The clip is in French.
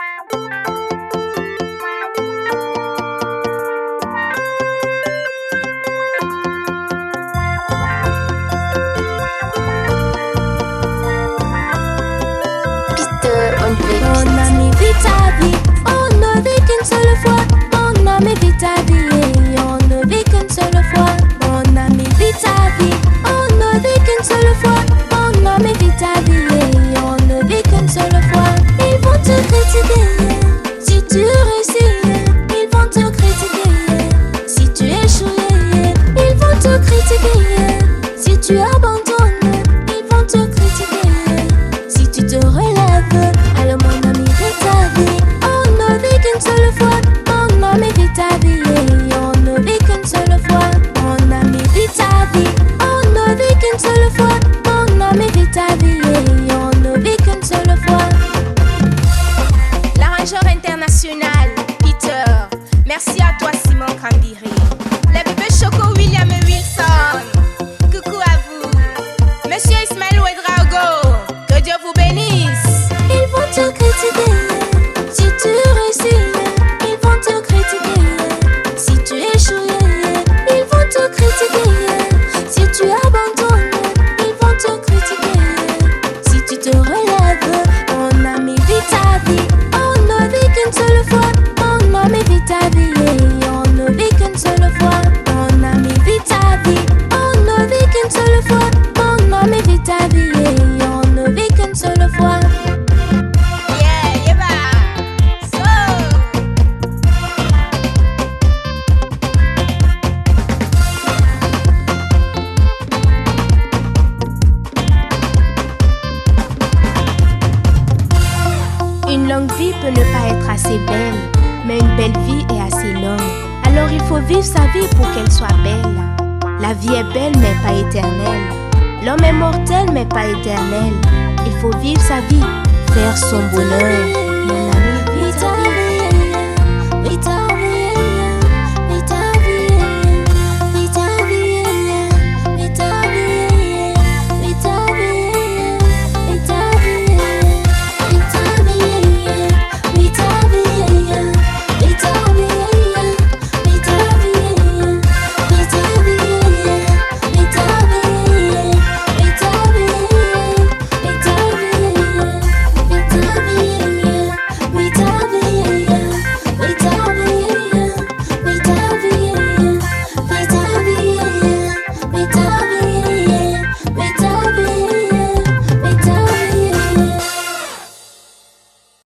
On a mis vite à vie, on ne vit qu'une seule fois. On a mis vite à vie, on ne vit qu'une seule fois. On a mis vite à vie, on ne vit qu'une seule fois. On a mis vite à vie, on ne vit qu'une seule fois. Ils vont te critiquer si tu réussis, ils vont te critiquer si tu échoues. Ils vont te critiquer si tu abandonnes, ils vont te critiquer si tu te relèves. Alors mon ami, vis ta vie, on ne vit qu'une seule fois. Mon ami, vis ta vie, on ne vit qu'une seule fois. Mon ami, vis ta vie, on ne vit qu'une seule fois. Mon ami, vis ta vie, on ne vit qu'une seule fois. L'arrangeur international, Peter. Merci à toi, Simon Kambiri. Le bébé Choco, William et Wilson. Coucou à vous. Monsieur Ismaël Ouedraogo. Que Dieu vous bénisse. Ils vont te critiquer si tu réussis, ils vont te critiquer si tu échoues. Ils vont te critiquer si tu abandonnes, ils vont te critiquer si tu te relèves. Mon ami, vis ta vie, on ne vit qu'une seule fois. Mon ami, vis ta vie, on ne vit qu'une seule fois. Mon ami, vis ta vie, on ne vit qu'une seule fois. Mon ami, vis ta vie, on ne vit qu'une seule fois. Une longue vie peut ne pas être assez belle, mais une belle vie est assez longue. Alors il faut vivre sa vie pour qu'elle soit belle. La vie est belle mais pas éternelle. L'homme est mortel mais pas éternel. Il faut vivre sa vie, faire son bonheur.